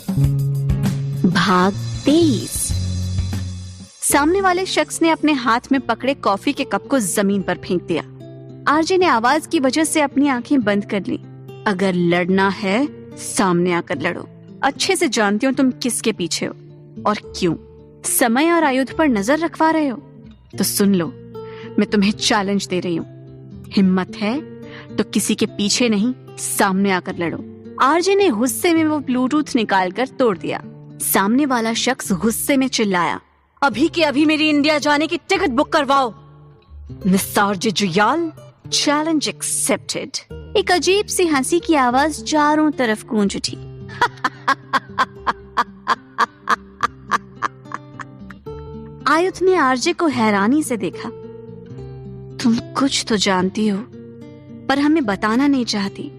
भाग 23। सामने वाले शख्स ने अपने हाथ में पकड़े कॉफी के कप को जमीन पर फेंक दिया। आरजे ने आवाज की वजह से अपनी आंखें बंद कर ली। अगर लड़ना है सामने आकर लड़ो। अच्छे से जानती हूँ तुम किसके पीछे हो और क्यों। समय और आयुध पर नजर रखवा रहे हो तो सुन लो, मैं तुम्हें चैलेंज दे रही हूँ। हिम्मत है तो किसी के पीछे नहीं, सामने आकर लड़ो। आरजे ने गुस्से में वो ब्लूटूथ निकालकर तोड़ दिया। सामने वाला शख्स गुस्से में चिल्लाया, अभी के अभी मेरी इंडिया जाने की टिकट बुक करवाओ। Nisar Juyal, challenge accepted. एक अजीब सी हंसी की आवाज चारों तरफ गूंज उठी। आयुध ने आरजे को हैरानी से देखा। तुम कुछ तो जानती हो पर हमें बताना नहीं चाहती।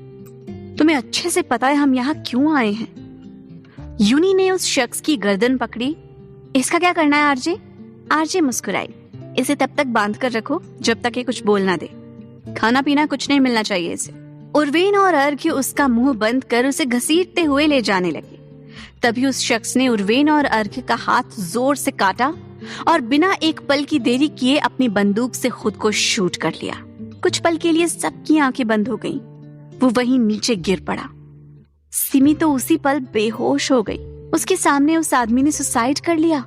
तुम्हें अच्छे से पता है हम यहाँ क्यों आए हैं। यूनी ने उस शख्स की गर्दन पकड़ी। इसका क्या करना है आरजे? आरजे मुस्कुराई। इसे तब तक बांध कर रखो जब तक ये कुछ बोल ना दे। खाना पीना कुछ नहीं मिलना चाहिए इसे। उर्वेन और अर्घ्य उसका मुंह बंद कर उसे घसीटते हुए ले जाने लगे। तभी उस शख्स ने उर्वेन और अर्घ्य का हाथ जोर से काटा और बिना एक पल की देरी किए अपनी बंदूक से खुद को शूट कर लिया। कुछ पल के लिए सबकी आंखें बंद हो गईं। वो वहीं नीचे गिर पड़ा। सिमी तो उसी पल बेहोश हो गई। उसके सामने उस आदमी ने सुसाइड कर लिया।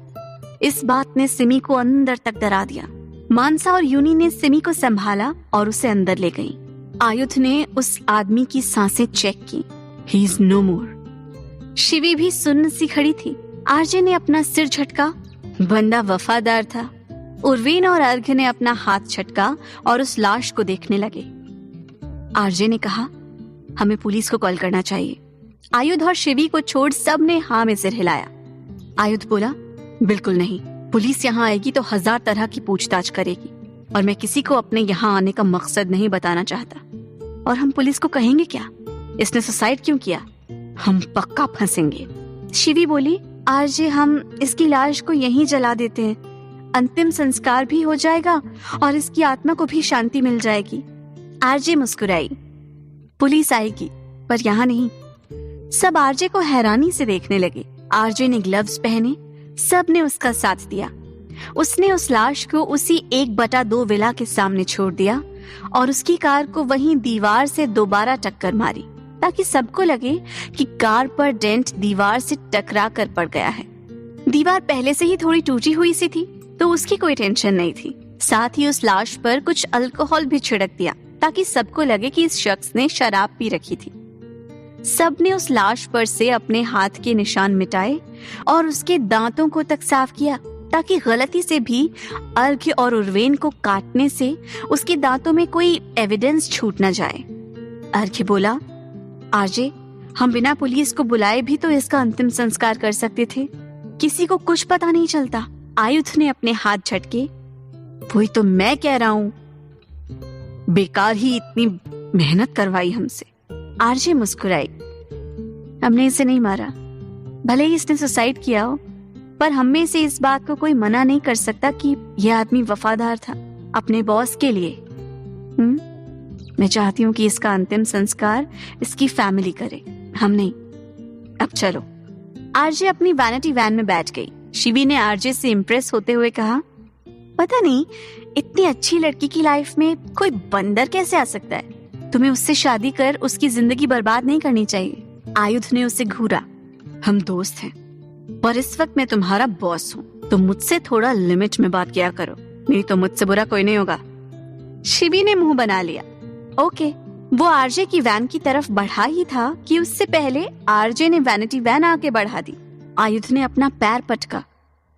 इस बात ने सिमी को अंदर तक डरा दिया। मानसा और यूनी ने सिमी को संभाला और उसे अंदर ले गई। आयुध ने उस आदमी की सांसें चेक की। ही इज नो मोर। शिवी भी सुन्न सी खड़ी थी। आरजे ने अपना सिर झटका। बंदा वफादार था। उर्वेन और अर्घ्य ने अपना हाथ झटका और उस लाश को देखने लगे। आरजे ने कहा, हमें पुलिस को कॉल करना चाहिए। आयुध और शिवी को छोड़ सब ने हाँ में सिर हिलाया। आयुध बोला, बिल्कुल नहीं। पुलिस यहाँ आएगी तो 1000 तरह की पूछताछ करेगी और मैं किसी को अपने यहाँ आने का मकसद नहीं बताना चाहता। और हम पुलिस को कहेंगे क्या? इसने सुसाइड क्यों किया? हम पक्का फंसेंगे। शिवी बोली, आरजे हम इसकी लाश को यहीं जला देते हैं। अंतिम संस्कार भी हो जाएगा और इसकी आत्मा को भी शांति मिल जाएगी। आरजे मुस्कुराई। पुलिस आएगी पर यहाँ नहीं। सब आरजे को हैरानी से देखने लगे। आरजे ने ग्लव्स पहने। सब ने उसका साथ दिया। उसने उस लाश को उसी 1/2 विला के सामने छोड़ दिया और उसकी कार को वहीं दीवार से दोबारा टक्कर मारी ताकि सबको लगे कि कार पर डेंट दीवार से टकरा कर पड़ गया है। दीवार पहले से ही थोड़ी टूटी हुई सी थी तो उसकी कोई टेंशन नहीं थी। साथ ही उस लाश पर कुछ अल्कोहल भी छिड़क दिया ताकि सबको लगे कि इस शख्स ने शराब पी रखी थी। सब ने उस लाश पर से अपने हाथ के निशान मिटाए और उसके दांतों को तक साफ किया ताकि गलती से भी अर्घ्य और उर्वेन को काटने से उसके दांतों में कोई एविडेंस छूट न जाए। अर्घ्य बोला, आरजे हम बिना पुलिस को बुलाए भी तो इसका अंतिम संस्कार कर सकते थे। किसी को कुछ पता नहीं चलता। आयुध ने अपने हाथ झटके। वही तो मैं कह रहा हूँ, बेकार ही इतनी मेहनत करवाई हमसे। आरजे मुस्कुराई। हमने इसे नहीं मारा। भले ही इसने सुसाइड किया हो पर हम में से इस बात को कोई मना नहीं कर सकता कि यह आदमी वफादार था अपने बॉस के लिए। मैं चाहती हूँ कि इसका अंतिम संस्कार इसकी फैमिली करे, हम नहीं। अब चलो। आरजे अपनी वैनिटी वैन में बैठ गई। शिवी ने आरजे से इम्प्रेस होते हुए कहा, पता नहीं इतनी अच्छी लड़की की लाइफ में कोई बंदर कैसे आ सकता है। तुम्हें उससे शादी कर उसकी जिंदगी बर्बाद नहीं करनी चाहिए। आयुध ने उसे घूरा। हम दोस्त हैं पर इस वक्त मैं तुम्हारा बॉस हूँ तो मुझसे थोड़ा लिमिट में बात किया करो, नहीं तो मुझसे बुरा कोई नहीं होगा। शिवी ने मुंह बना लिया। ओके। वो आरजे की वैन की तरफ बढ़ा ही था कि उससे पहले आरजे ने वैनिटी वैन आगे बढ़ा दी। आयुध ने अपना पैर पटका।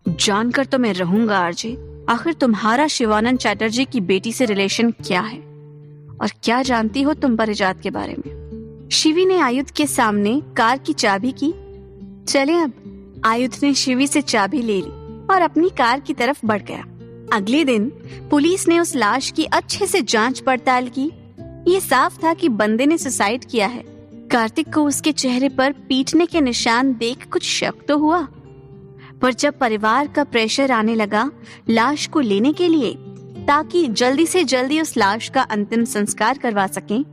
जानकर तो मैं रहूंगा आरजे, आखिर तुम्हारा शिवानंद चैटर्जी की बेटी से रिलेशन क्या है और क्या जानती हो तुम परिजात के बारे में? शिवी ने आयुध के सामने कार की चाबी की। चले अब। आयुध ने शिवी से चाबी ले ली और अपनी कार की तरफ बढ़ गया। अगले दिन पुलिस ने उस लाश की अच्छे से जांच पड़ताल की। ये साफ था कि बंदे ने सुसाइड किया है। कार्तिक को उसके चेहरे पर पीटने के निशान देख कुछ शक तो हुआ, पर जब परिवार का प्रेशर आने लगा लाश को लेने के लिए ताकि जल्दी से जल्दी उस लाश का अंतिम संस्कार करवा सकें,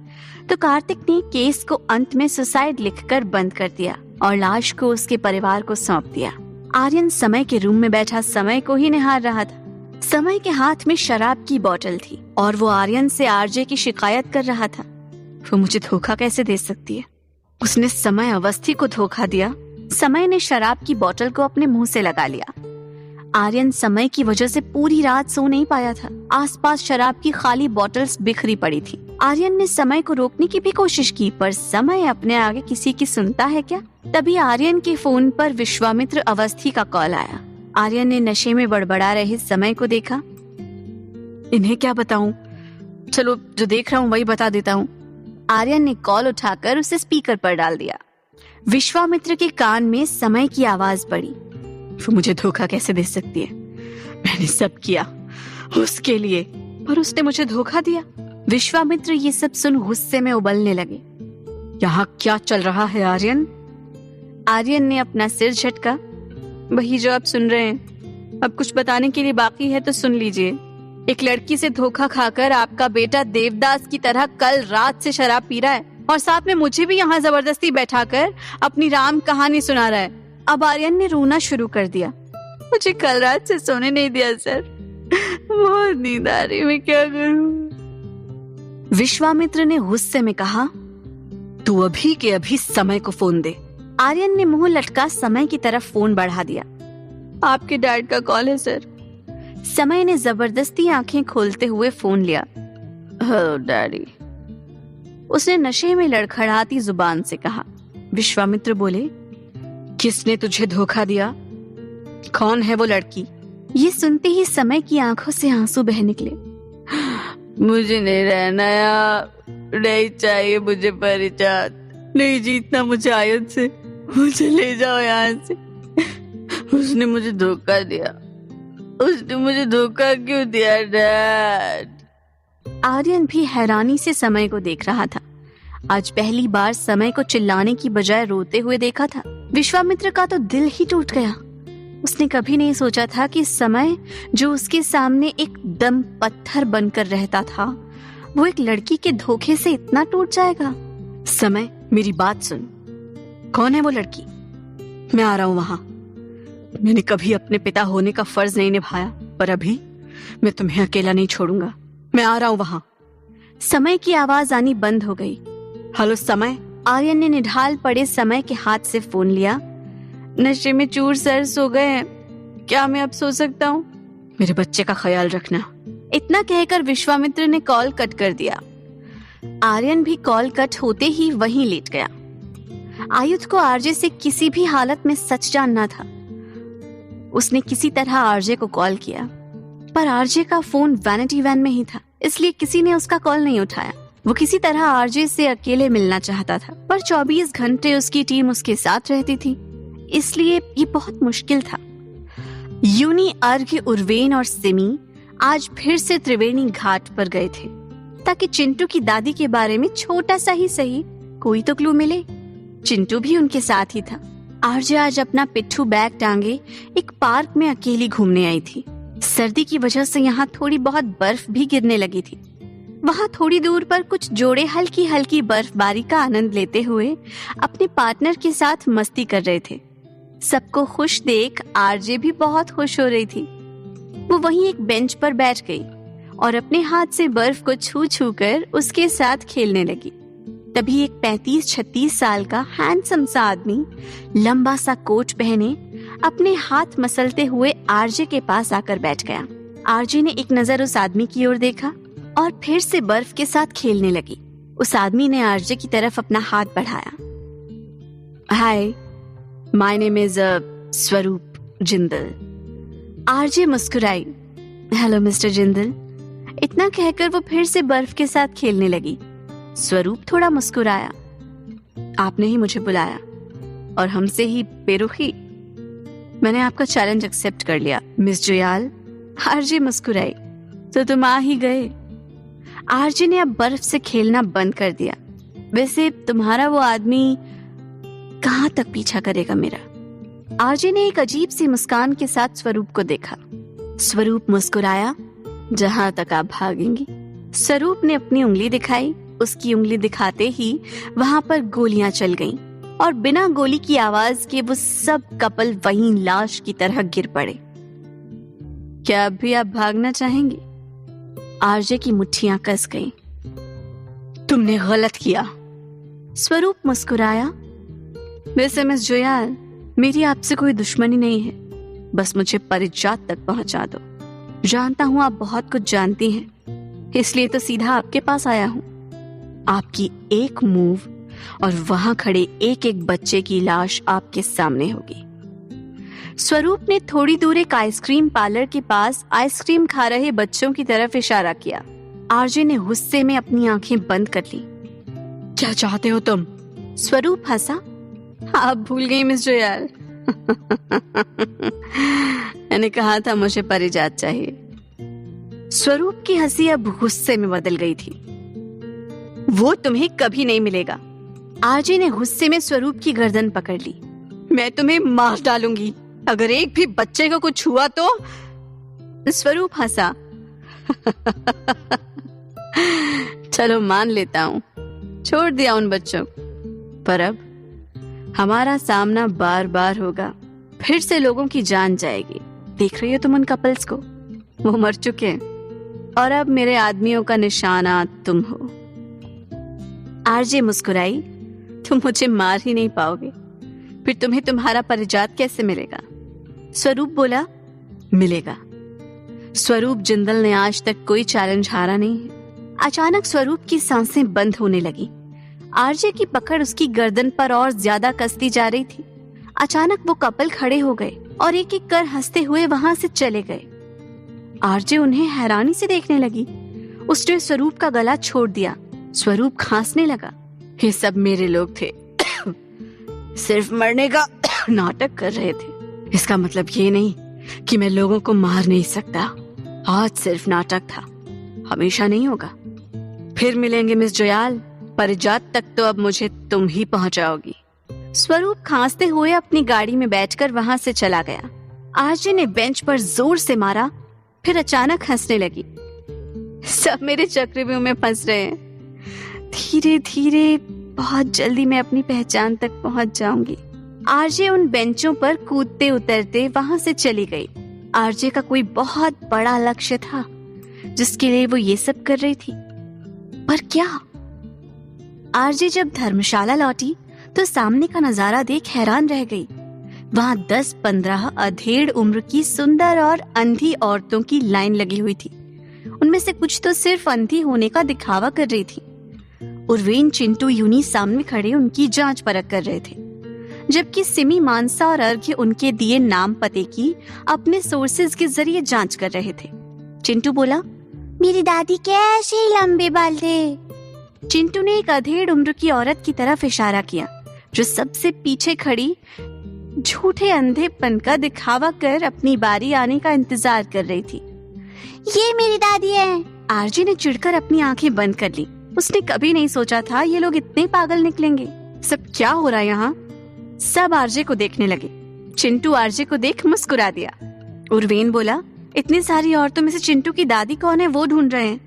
तो कार्तिक ने केस को अंत में सुसाइड लिखकर बंद कर दिया। और लाश को उसके परिवार को सौंप दिया। आर्यन समय के रूम में बैठा समय को ही निहार रहा था। समय के हाथ में शराब की बोतल थी और वो आर्यन से आरजे की शिकायत कर रहा था। वो मुझे धोखा कैसे दे सकती है? उसने समय अवस्थी को धोखा दिया। समय ने शराब की बोतल को अपने मुंह से लगा लिया। आर्यन समय की वजह से पूरी रात सो नहीं पाया था। आसपास शराब की खाली बोतल्स बिखरी पड़ी थी। आर्यन ने समय को रोकने की भी कोशिश की, पर समय अपने आगे किसी की सुनता है क्या? तभी आर्यन के फोन पर विश्वामित्र अवस्थी का कॉल आया। आर्यन ने नशे में बड़बड़ा रहे समय को देखा। इन्हें क्या बताऊं? चलो जो देख रहा हूं वही बता देता हूं। आर्यन ने कॉल उठाकर उसे स्पीकर पर डाल दिया। विश्वामित्र के कान में समय की आवाज पड़ी। वो मुझे धोखा कैसे दे सकती है? मैंने सब किया उसके लिए, पर उसने मुझे धोखा दिया। विश्वामित्र ये सब सुन गुस्से में उबलने लगे। यहाँ क्या चल रहा है आर्यन? आर्यन ने अपना सिर झटका। वही जो आप सुन रहे हैं। अब कुछ बताने के लिए बाकी है तो सुन लीजिए। एक लड़की से धोखा खाकर आपका बेटा देवदास की तरह कल रात से शराब पी रहा है और साथ में मुझे भी यहाँ जबरदस्ती बैठाकर अपनी राम कहानी सुना रहा है। अब आर्यन ने रोना शुरू कर दिया। मुझे कल रात से सोने नहीं दिया सर, बहुत नींद आ रही, मैं क्या करूं? विश्वामित्र ने गुस्से में कहा, तू अभी के अभी समय को फोन दे। आर्यन ने मुंह लटका समय की तरफ फोन बढ़ा दिया। आपके डैड का कॉल है सर। समय ने जबरदस्ती आंखें खोलते हुए फोन लिया। हेलो डैडी, उसने नशे में लड़खड़ाती जुबान से कहा। विश्वामित्र बोले, किसने तुझे धोखा दिया? कौन है वो लड़की? ये सुनते ही समय की आंखों से आंसू बह निकले। मुझे नहीं रहना यार, नहीं चाहिए मुझे परिचात, नहीं जीतना मुझे आयत से, मुझे ले जाओ यहाँ से। उसने मुझे धोखा दिया, उसने मुझे धोखा क्यों दिया डैड? आर्यन भी हैरानी से समय को देख रहा था। आज पहली बार समय को चिल्लाने की बजाय रोते हुए देखा था। विश्वामित्र का तो दिल ही टूट गया। उसने कभी नहीं सोचा था कि समय जो उसके सामने एकदम पत्थर बनकर रहता था, वो एक लड़की के धोखे से इतना टूट जाएगा। समय, मेरी बात सुन। कौन है वो लड़की? मैं आ रहा हूं वहां। मैंने कभी अपने पिता होने का फर्ज नहीं निभाया, पर अभी मैं तुम्हें अकेला नहीं छोड़ूंगा। मैं आ रहा हूं वहां। समय की आवाज आनी बंद हो गई। हेलो समय। आर्यन ने निढाल पड़े समय के हाथ से फोन लिया। नशे में चूर सर, सो गए हैं, क्या मैं अब सो सकता हूँ? मेरे बच्चे का ख्याल रखना। इतना कहकर विश्वामित्र ने कॉल कट कर दिया। आर्यन भी कॉल कट होते ही वहीं लेट गया। आयुध को आरजे से किसी भी हालत में सच जानना था। उसने किसी तरह आरजे को कॉल किया, पर आरजे का फोन वैनिटी वैन में ही था, इसलिए किसी ने उसका कॉल नहीं उठाया। वो किसी तरह आरजे से अकेले मिलना चाहता था, पर 24 घंटे उसकी टीम उसके साथ रहती थी, इसलिए ये बहुत मुश्किल था। यूनी, अर्घ्य, उर्वेन और सिमी आज फिर से त्रिवेणी घाट पर गए थे, ताकि चिंटू की दादी के बारे में छोटा सा ही सही कोई तो क्लू मिले। चिंटू भी उनके साथ ही था। आरजे आज अपना पिट्ठू बैग टांगे एक पार्क में अकेली घूमने आई थी। सर्दी की वजह से यहाँ थोड़ी बहुत बर्फ भी गिरने लगी थी। वहाँ थोड़ी दूर पर कुछ जोड़े हल्की हल्की बर्फबारी का आनंद लेते हुए अपने पार्टनर के साथ मस्ती कर रहे थे। सबको खुश देख आरजे भी बहुत खुश हो रही थी। वो वहीं एक बेंच पर बैठ गई और अपने हाथ से बर्फ को छू छू कर उसके साथ खेलने लगी। तभी एक 35-36 साल का हैंडसम सा आदमी लंबा सा कोट पहने अपने हाथ मसलते हुए आरजे के पास आकर बैठ गया। आरजे ने एक नजर उस आदमी की ओर देखा और फिर से बर्फ के साथ खेलने लगी। उस आदमी ने आरजे की तरफ अपना हाथ बढ़ाया। हाय, my name is Swaroop Jindal. RJ मुस्कुराई। Hello mister Jindal. इतना कहकर वो फिर से बर्फ के साथ खेलने लगी। स्वरूप थोड़ा मुस्कुराया। आपने ही मुझे बुलाया और हमसे ही बेरुखी। मैंने आपका चैलेंज एक्सेप्ट कर लिया मिस जुयाल। आरजे मुस्कुराई। तो तुम आ ही गए। आरजे ने अब बर्फ से खेलना बंद कर दिया। वैसे तुम्हारा वो आदमी कहाँ तक पीछा करेगा मेरा? आरजे ने एक अजीब सी मुस्कान के साथ स्वरूप को देखा। स्वरूप मुस्कुराया। जहां तक आप भागेंगी। स्वरूप ने अपनी उंगली दिखाई। उसकी उंगली दिखाते ही वहां पर गोलियां चल गईं। और बिना गोली की आवाज के वो सब कपल वहीं लाश की तरह गिर पड़े। क्या अब भी आप भागना चाहेंगे? आरजे की मुट्ठियां कस गईं। तुमने गलत किया। स्वरूप मुस्कुराया। वैसे मिस जुयाल, मेरी आपसे कोई दुश्मनी नहीं है, बस मुझे परिजात तक पहुंचा दो। जानता हूं आप बहुत कुछ जानती हैं, इसलिए तो सीधा आपके पास आया हूं। आपकी एक मूव और वहां खड़े एक एक बच्चे की लाश आपके सामने होगी। स्वरूप ने थोड़ी दूर एक आइसक्रीम पार्लर के पास आइसक्रीम खा रहे बच्चों की तरफ इशारा किया। आरजे ने गुस्से में अपनी आंखें बंद कर ली। क्या चाहते हो तुम? स्वरूप हंसा। आप भूल गई मिस जुयाल। मैंने कहा था मुझे परिजात चाहिए। स्वरूप की हंसी अब गुस्से में बदल गई थी। वो तुम्हें कभी नहीं मिलेगा। आरजे ने गुस्से में स्वरूप की गर्दन पकड़ ली। मैं तुम्हें मार डालूंगी अगर एक भी बच्चे को कुछ हुआ तो। स्वरूप हंसा। चलो मान लेता हूं, छोड़ दिया उन बच्चों को, पर अब हमारा सामना बार बार होगा। फिर से लोगों की जान जाएगी। देख रही हो तुम उन कपल्स को? वो मर चुके हैं और अब मेरे आदमियों का निशाना तुम हो। आरजे मुस्कुराई। तुम मुझे मार ही नहीं पाओगे, फिर तुम्हें तुम्हारा परिजात कैसे मिलेगा? स्वरूप बोला। मिलेगा। स्वरूप जिंदल ने आज तक कोई चैलेंज हारा नहीं है। अचानक स्वरूप की सांसें बंद होने लगी। आरजे की पकड़ उसकी गर्दन पर और ज्यादा कसती जा रही थी। अचानक वो कपल खड़े हो गए और एक एक कर हंसते हुए वहां से चले गए। आरजे उन्हें हैरानी से देखने लगी। उसने स्वरूप का गला छोड़ दिया। स्वरूप खांसने लगा। ये सब मेरे लोग थे, सिर्फ मरने का नाटक कर रहे थे। इसका मतलब ये नहीं कि मैं लोगों को मार नहीं सकता। आज सिर्फ नाटक था, हमेशा नहीं होगा। फिर मिलेंगे मिस जुयाल। परिजात तक तो अब मुझे तुम ही पहुंचाओगी। स्वरूप खांसते हुए अपनी गाड़ी में बैठकर वहां से चला गया। आरजे ने बेंच पर जोर से मारा, फिर अचानक हंसने लगी। सब मेरे चक्रव्यूह में फंस रहे हैं। धीरे धीरे बहुत जल्दी मैं अपनी पहचान तक पहुंच जाऊंगी। आरजे उन बेंचों पर कूदते उतरते वहां से चली गई। आरजे का कोई बहुत बड़ा लक्ष्य था जिसके लिए वो ये सब कर रही थी, पर क्या? आरजे जब धर्मशाला लौटी तो सामने का नजारा देख हैरान रह गई। वहां 10-15 अधेड़ उम्र की सुंदर और अंधी औरतों की लाइन लगी हुई थी। उनमें से कुछ तो सिर्फ अंधी होने का दिखावा कर रही थी। उर्वेन, चिंटू, यूनी सामने खड़े उनकी जांच परख कर रहे थे, जबकि सिमी, मानसा और अर्घ्य उनके दिए नाम पते की अपने सोर्सेज के जरिए जांच कर रहे थे। चिंटू बोला, मेरी दादी के ऐसे ही लंबे बाल थे। चिंटू ने एक अधेड़ उम्र की औरत की तरफ इशारा किया जो सबसे पीछे खड़ी झूठे अंधेपन का दिखावा कर अपनी बारी आने का इंतजार कर रही थी। ये मेरी दादी है। आरजे ने चिढ़कर अपनी आंखें बंद कर ली। उसने कभी नहीं सोचा था ये लोग इतने पागल निकलेंगे। सब क्या हो रहा है यहाँ? सब आरजे को देखने लगे। चिंटू आरजे को देख मुस्कुरा दिया। उर्वेन बोला, इतनी सारी औरतों में से चिंटू की दादी कौन है वो ढूंढ रहे हैं।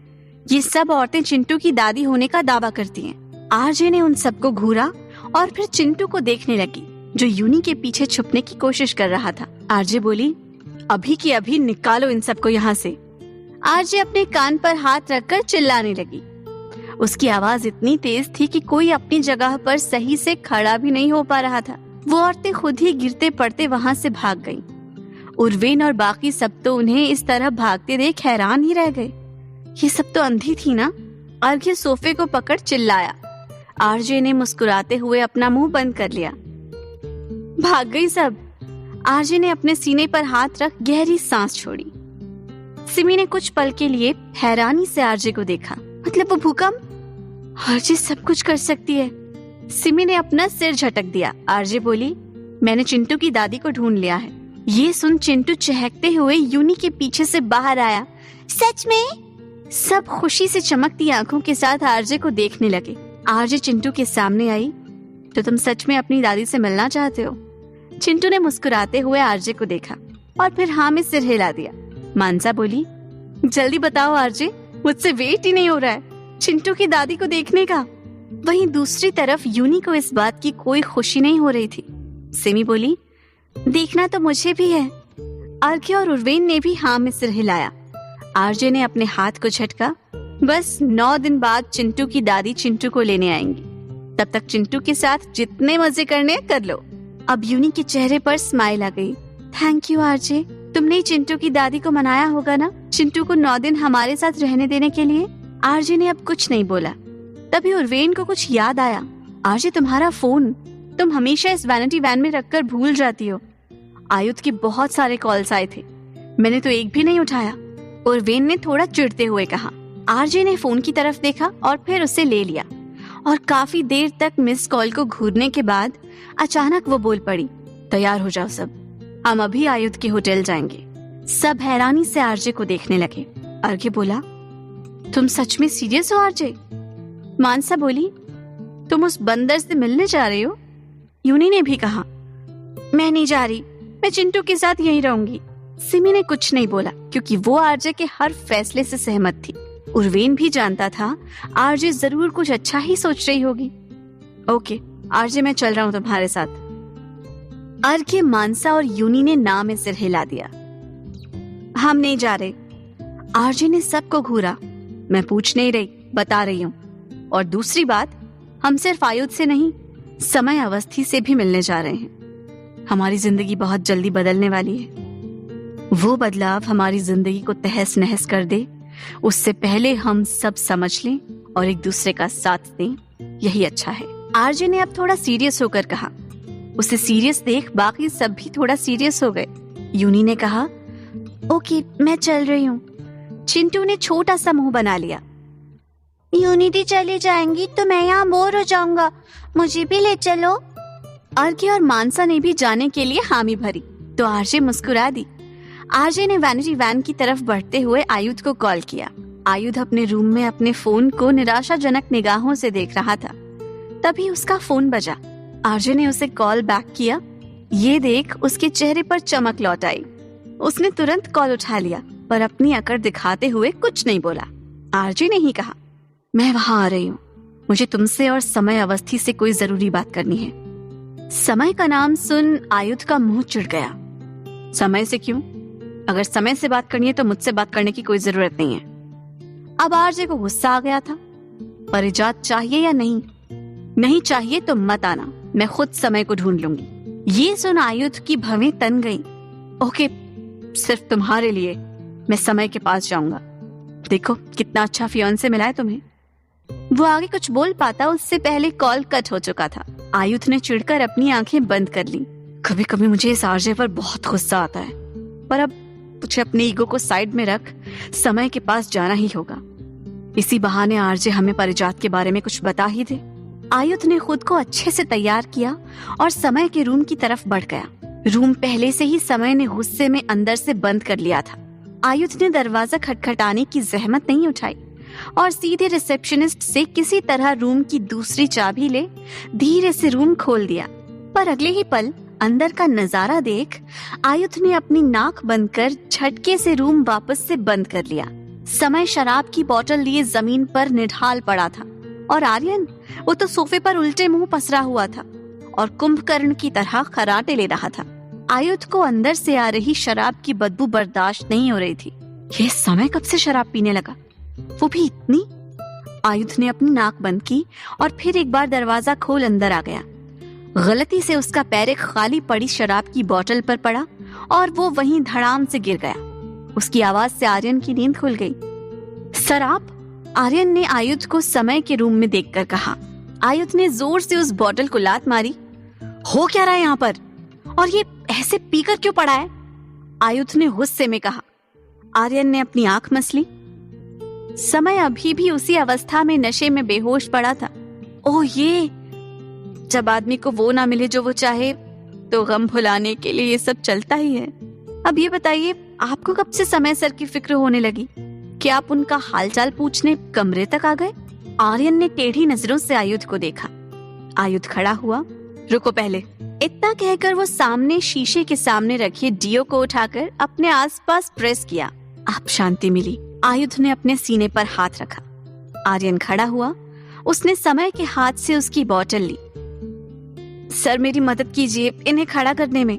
ये सब औरतें चिंटू की दादी होने का दावा करती हैं। आरजे ने उन सबको घूरा और फिर चिंटू को देखने लगी जो यूनी के पीछे छुपने की कोशिश कर रहा था। आरजे बोली, अभी की अभी निकालो इन सबको यहाँ से। आरजे अपने कान पर हाथ रखकर चिल्लाने लगी। उसकी आवाज इतनी तेज थी कि कोई अपनी जगह पर सही से खड़ा भी नहीं हो पा रहा था। वो औरतें खुद ही गिरते पड़ते वहां से भाग गईं। उर्वेन और बाकी सब तो उन्हें इस तरह भागते देख हैरान ही रह गए। ये सब तो अंधी थी ना? अर्घ्य सोफे को पकड़ चिल्लाया। आरजे ने मुस्कुराते हुए अपना मुंह बंद कर लिया। भाग गई सब। आरजे ने अपने सीने पर हाथ रख गहरी सांस छोड़ी। सिमी ने कुछ पल के लिए हैरानी से आरजे को देखा। मतलब वो भूकंप? आरजे सब कुछ कर सकती है। सिमी ने अपना सिर झटक दिया। आरजे बोली, मैंने चिंटू की दादी को ढूंढ लिया है। ये सुन चिंटू चहकते हुए यूनी के पीछे से बाहर आया। सच में? सब खुशी से चमकती आंखों के साथ आरजे को देखने लगे। आरजे चिंटू के सामने आई। तो तुम सच में अपनी दादी से मिलना चाहते हो? चिंटू ने मुस्कुराते हुए आरजे को देखा और फिर हाँ में सिर हिला दिया। मानसा बोली, जल्दी बताओ आरजे, मुझसे वेट ही नहीं हो रहा है चिंटू की दादी को देखने का। वहीं दूसरी तरफ यूनी को इस बात की कोई खुशी नहीं हो रही थी। सिमी बोली, देखना तो मुझे भी है। अर्घ्य और उर्वेन ने भी हाँ में सिर हिलाया। आरजे ने अपने हाथ को झटका। बस 9 दिन बाद चिंटू की दादी चिंटू को लेने आएंगी। तब तक चिंटू के साथ जितने मजे करने कर लो। अब यूनी के चेहरे पर स्माइल आ गई। थैंक यू आरजे, तुमने चिंटू की दादी को मनाया होगा ना चिंटू को 9 दिन हमारे साथ रहने देने के लिए। आरजे ने अब कुछ नहीं बोला। तभी उर्वेन को कुछ याद आया। आरजे, तुम्हारा फोन तुम हमेशा इस वैनिटी वैन में रखकर भूल जाती हो। आयुध के बहुत सारे कॉल्स आए थे, मैंने तो एक भी नहीं उठाया। उर्वेन ने थोड़ा चिढ़ते हुए कहा। आरजे ने फोन की तरफ देखा और फिर उसे ले लिया और काफी देर तक मिस कॉल को घूरने के बाद अचानक वो बोल पड़ी, तैयार हो जाओ सब, हम अभी आयुध के होटल जाएंगे। सब हैरानी से आरजे को देखने लगे। अर्घ्य बोला, तुम सच में सीरियस हो आरजे? मानसा बोली, तुम उस बंदर से मिलने जा रही हो? यूनी ने भी कहा, मैं नहीं जा रही, मैं चिंटू के साथ यहीं रहूंगी। सिमी ने कुछ नहीं बोला क्योंकि वो आरजे के हर फैसले से सहमत थी। उर्वेन भी जानता था आरजे जरूर कुछ अच्छा ही सोच रही होगी। ओके आरजे, मैं चल रहा हूँ तुम्हारे साथ। अर्घ्य, मानसा और यूनी ने ना में सिर हिला दिया। हम नहीं जा रहे। आरजे ने सबको घूरा। मैं पूछ नहीं रही, बता रही हूँ। और दूसरी बात, हम सिर्फ आयुध से नहीं, समय अवस्थी से भी मिलने जा रहे हैं। हमारी जिंदगी बहुत जल्दी बदलने वाली है। वो बदलाव हमारी जिंदगी को तहस नहस कर दे, उससे पहले हम सब समझ लें और एक दूसरे का साथ दें, यही अच्छा है। आरजे ने अब थोड़ा सीरियस होकर कहा। उसे सीरियस देख बाकी सब भी थोड़ा सीरियस हो गए। यूनी ने कहा, ओके मैं चल रही हूँ। चिंटू ने छोटा सा मुंह बना लिया। यूनी दी चली जाएंगी तो मैं यहाँ बोर हो जाऊंगा, मुझे भी ले चलो। अर्घ्य और मानसा ने भी जाने के लिए हामी भरी तो आरजे मुस्कुरा दी। आरजे ने वैनिटी वैन की तरफ बढ़ते हुए आयुध को कॉल किया। आयुध अपने रूम में अपने फोन को निराशाजनक निगाहों से देख रहा था। तभी उसका फोन बजा। आरजे ने उसे कॉल बैक किया। ये देख उसके चेहरे पर चमक लौट आई। उसने तुरंत कॉल उठा लिया पर अपनी अकड़ दिखाते हुए कुछ नहीं बोला। आरजे ने ही कहा, मैं वहां आ रही हूँ, मुझे तुमसे और समय अवस्थी से कोई जरूरी बात करनी है। समय का नाम सुन आयुध का मुंह चिढ़ गया। समय से क्यों? अगर समय से बात करनी है तो मुझसे बात करने की कोई जरूरत नहीं है। अब आरजे को गुस्सा आ गया था। पर इजाजत चाहिए या नहीं? नहीं चाहिए तो मत आना, मैं खुद समय को ढूंढ लूंगी। ये सुन आयुध की भवें तन गई। ओके, सिर्फ तुम्हारे लिए मैं समय के पास जाऊंगा। देखो कितना अच्छा फियांसे मिला है तुम्हें। वो आगे कुछ बोल पाता उससे पहले कॉल कट हो चुका था। आयुध ने चिढ़कर अपनी आंखें बंद कर ली। कभी कभी मुझे इस आरजे पर बहुत गुस्सा आता है, पर अब मुझे अपने ईगो को साइड में रख समय के पास जाना ही होगा। इसी बहाने आरजे हमें परिजात के बारे में कुछ बता ही दे। आयुध ने खुद को अच्छे से तैयार किया और समय के रूम की तरफ बढ़ गया। रूम पहले से ही समय ने गुस्से में अंदर से बंद कर लिया था। आयुध ने दरवाजा खटखटाने की जहमत नहीं उठाई और सीधे रिसेप्शनिस्ट से किसी तरह रूम की दूसरी चाबी ले धीरे से रूम खोल दिया। पर अगले ही पल अंदर का नजारा देख आयुध ने अपनी नाक बंद कर झटके से रूम वापस से बंद कर लिया। समय शराब की बोतल लिए जमीन पर निढाल पड़ा था और आर्यन, वो तो सोफे पर उल्टे मुंह पसरा हुआ था और कुंभकर्ण की तरह खराटे ले रहा था। आयुध को अंदर से आ रही शराब की बदबू बर्दाश्त नहीं हो रही थी। यह समय कब से शराब पीने लगा, वो भी इतनी? आयुध ने अपनी नाक बंद की और फिर एक बार दरवाजा खोल अंदर आ गया। गलती से उसका पैर एक खाली पड़ी शराब की बोतल पर पड़ा और वो वहीं धड़ाम से गिर गया। उसकी आवाज से आर्यन की नींद खुल गई। शराब? आर्यन ने आयुध को समय के रूम में देखकर कहा। आयुध ने जोर से उस बोतल को लात मारी। हो क्या रहा है यहाँ पर? और ये ऐसे पीकर क्यों पड़ा है? आयुध ने गुस्से में कहा। आर्यन ने अपनी आंख मसली। समय अभी भी उसी अवस्था में नशे में बेहोश पड़ा था। ओह ये, जब आदमी को वो ना मिले जो वो चाहे तो गम भुलाने के लिए ये सब चलता ही है। अब ये बताइए, आपको कब से समय सर की फिक्र होने लगी? क्या आप उनका हालचाल पूछने कमरे तक आ गए? आर्यन ने टेढ़ी नजरों से आयुध को देखा। आयुध खड़ा हुआ। रुको पहले, इतना कहकर वो सामने शीशे के सामने रखे डियो को उठाकर अपने आसपास प्रेस किया। आप शांति मिली। आयुध ने अपने सीने पर हाथ रखा। आर्यन खड़ा हुआ उसने समय के हाथ से उसकी बोतल ली। सर मेरी मदद कीजिए इन्हें खड़ा करने में।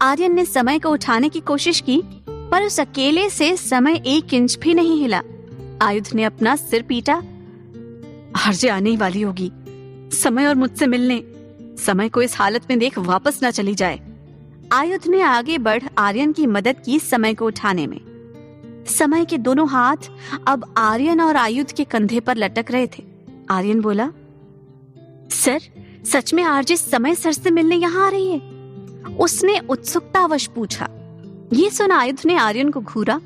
आर्यन ने समय को उठाने की कोशिश की, पर उस अकेले से समय 1 इंच भी नहीं हिला। आयुध ने अपना सिर पीटा। आरजे आने ही वाली होगी, समय और मुझसे मिलने। समय को इस हालत में देख वापस ना चली जाए। आयुध ने आगे बढ़ आर्यन की मदद की समय को उठाने में। समय के दोनों हाथ अब आर्यन और आयुध के कंधे पर लटक रहे थे। आर्यन बोला, सर सच में आरजे समय सर से मिलने यहाँ आ रही है? उसने उत्सुकतावश पूछा। ये सुन आयुध ने आर्यन को घूरा।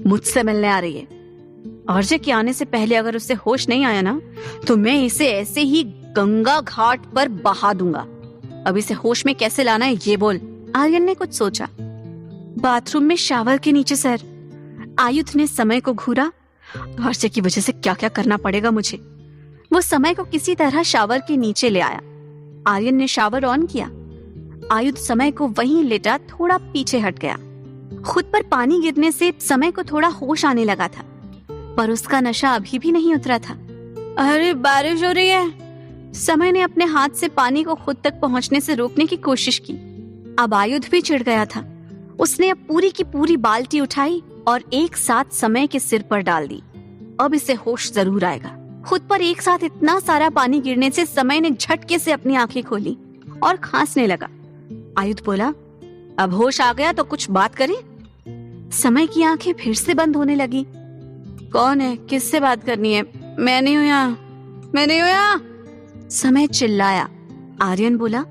मुझसे मिलने आ रही है। आरजे के आने से पहले अगर उसे होश नहीं आया ना, तो मैं इसे ऐसे ही गंगा घाट पर बहा दूंगा। अब इसे होश में कैसे लाना है ये बोल। आर्यन ने कुछ सोचा। बाथरूम में शावर के नीचे सर। आयुध ने समय को घूरा। आरजे की वजह से क्या क्या करना पड़ेगा मुझे। वो समय को किसी तरह शावर के नीचे ले आया। आर्यन ने शावर ऑन किया। आयुध समय को वहीं लेटा थोड़ा पीछे हट गया। खुद पर पानी गिरने से समय को थोड़ा होश आने लगा था, पर उसका नशा अभी भी नहीं उतरा था। अरे बारिश हो रही है। समय ने अपने हाथ से पानी को खुद तक पहुंचने से रोकने की कोशिश की। अब आयुध भी चिढ़ गया था। उसने अब पूरी की पूरी बाल्टी उठाई और एक साथ समय के सिर पर डाल दी। अब इसे होश जरूर आएगा। खुद पर एक साथ इतना सारा पानी गिरने से समय ने झटके से अपनी आंखें खोली और खांसने लगा। आयुध बोला, अब होश आ गया तो कुछ बात करें। समय की आंखें फिर से बंद होने लगी। कौन है? किससे बात करनी है? मैं नहीं हूं यहाँ, मैं नहीं हूं यहाँ। समय चिल्लाया। आर्यन बोला,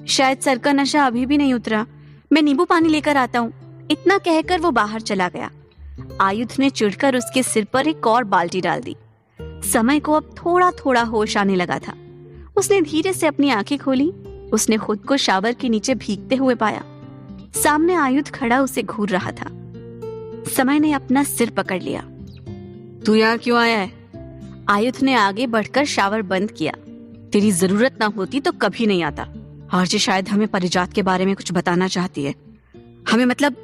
शायद सर का नशा अभी भी नहीं उतरा, मैं नींबू पानी लेकर आता हूँ। इतना कहकर वो बाहर चला गया। आयुध ने चिढ़कर उसके सिर पर एक और बाल्टी डाल दी। समय को अब थोड़ा थोड़ा होश आने लगा था। उसने धीरे से अपनी आंखें खोली। उसने खुद को शावर के नीचे भीगते हुए पाया। सामने आयुध खड़ा उसे घूर रहा था। समय ने अपना सिर पकड़ लिया। तू यहाँ क्यों आया है? आयुध ने आगे बढ़कर शावर बंद किया। तेरी जरूरत ना होती तो कभी नहीं आता। आरजे शायद हमें परिजात के बारे में कुछ बताना चाहती है। हमें मतलब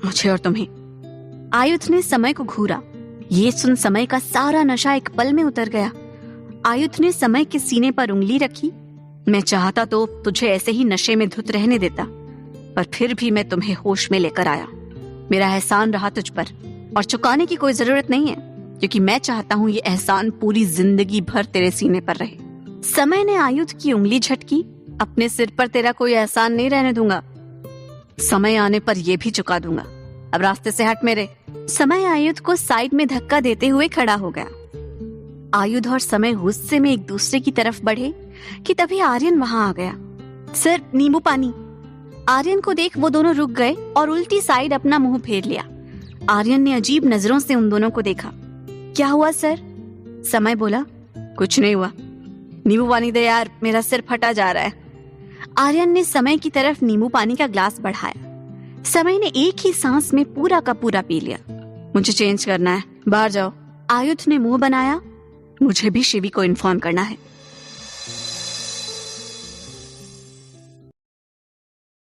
मुझे और तुम्हें। आयुध ने समय को घूरा। ये सुन समय का सारा नशा एक पल में उतर गया। आयुध ने समय के सीने पर उंगली रखी। मैं चाहता तो तुझे ऐसे ही नशे में धुत रहने देता, पर फिर भी मैं तुम्हें होश में लेकर आया। मेरा एहसान रहा तुझ पर, और चुकाने की कोई जरूरत नहीं है, क्योंकि मैं चाहता हूँ ये एहसान पूरी जिंदगी भर तेरे सीने पर रहे। समय ने आयुध की उंगली झटकी। अपने सिर पर तेरा कोई एहसान नहीं रहने दूंगा। समय आने पर यह भी चुका दूंगा। अब रास्ते से हट मेरे। समय आयुध को साइड में धक्का देते हुए खड़ा हो गया। आयुध और समय गुस्से में एक दूसरे की तरफ बढ़े कि तभी आर्यन वहां आ गया। सर नींबू पानी। आर्यन को देख वो दोनों रुक गए और उल्टी साइड अपना मुंह फेर लिया। आर्यन ने अजीब नजरों से उन दोनों को देखा। क्या हुआ सर? समय बोला, कुछ नहीं हुआ। नींबू पानी दे यार, मेरा सिर फटा जा रहा है। आर्यन ने समय की तरफ नींबू पानी का ग्लास बढ़ाया। समय ने एक ही सांस में पूरा का पूरा पी लिया। मुझे चेंज करना है, बाहर जाओ। आयुध ने मुंह बनाया। मुझे भी शिवी को इन्फॉर्म करना है।